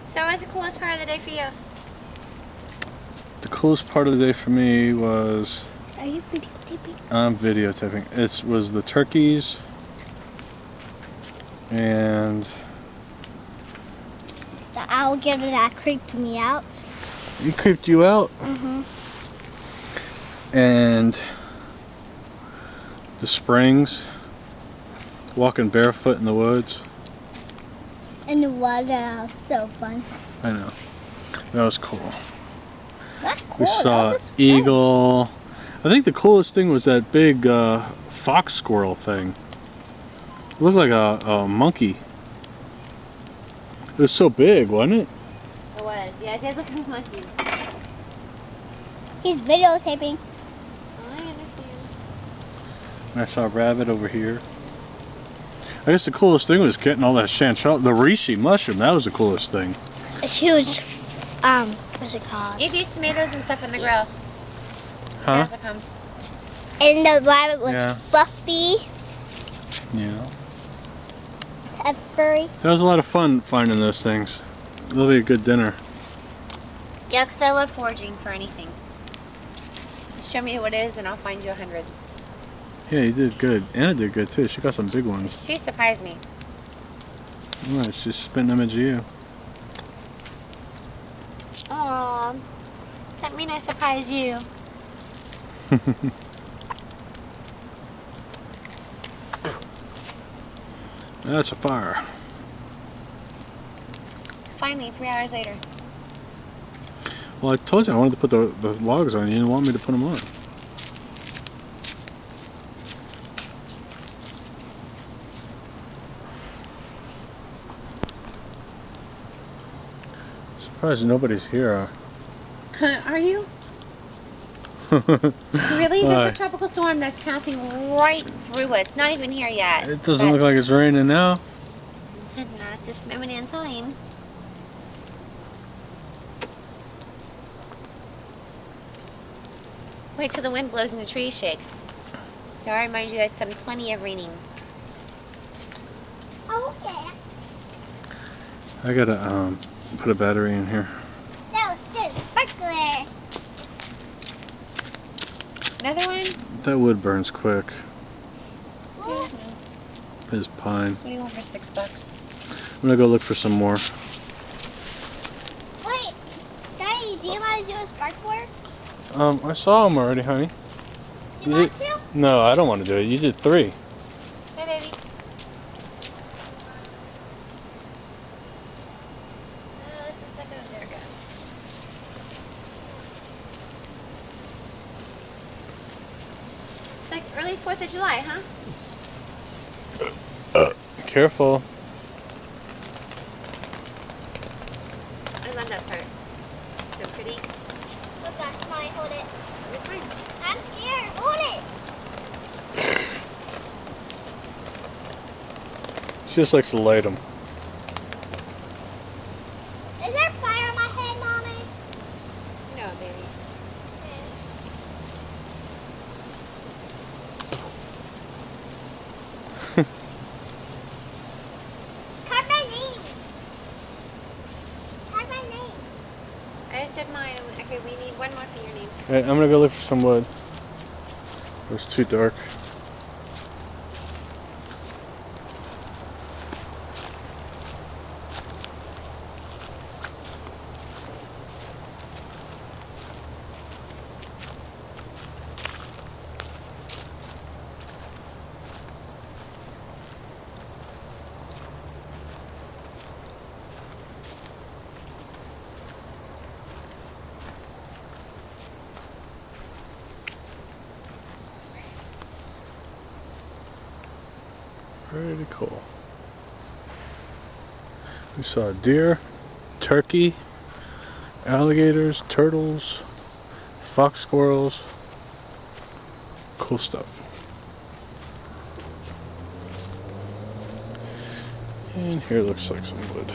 So what's the coolest part of the day for you? The coolest part of the day for me was... Are you videotaping? I'm videotaping. It was the turkeys and... The alligator that creeped me out. He creeped you out? Mm-hmm. And the springs, walking barefoot in the woods. In the water, that was so fun. I know. That was cool. That's cool. We saw that was eagle. I think the coolest thing was that big fox squirrel thing. It looked like a monkey. It was so big, wasn't it? It was. Yeah, it did look like a monkey. He's videotaping. I understand. And I saw a rabbit over here. I guess the coolest thing was getting all that chanchal, the reishi mushroom. That was the coolest thing. A huge, what's it called? Eat these tomatoes and stuff in the grill. Huh? Bears will come. And the rabbit was Yeah. fluffy Yeah. and furry. That was a lot of fun finding those things. It'll be a good dinner. Yeah, because I love foraging for anything. Just show me what it is and I'll find you 100. Yeah, you did good. Anna did good too. She got some big ones. She surprised me. Oh, it's just spitting them at you. Aww. Does that mean I surprised you? That's a fire. Finally, 3 hours later. Well, I told you I wanted to put the logs on. You didn't want me to put them on. Surprised nobody's here. Are you? Really? There's a tropical storm that's passing right through us. Not even here yet. It doesn't look like it's raining now. Not at this moment in time. Wait till the wind blows and the trees shake. So I remind you that it's done plenty of raining. Oh, okay. I gotta put a battery in here. That was just a sparkler. Another one? That wood burns quick. What It's pine. do you want for $6? I'm gonna go look for some more. Wait, Daddy, do you want to do a sparkler? I saw them already, honey. Do you want to? No, I don't want to do it. You did 3. Hey, baby. There it goes. It's like early 4th of July, huh? Careful. I love that part. So pretty. Oh gosh, Mommy, hold it. You're fine. I'm scared. Hold it. She just likes to light them. Is there fire on my head, Mommy? No, baby. Type my name. Type my name. I just said mine. Okay, we need one more for your name. Alright, I'm gonna go look for some wood. It was too dark. Pretty cool. We saw deer, turkey, alligators, turtles, fox squirrels. Cool stuff. And here looks like some wood.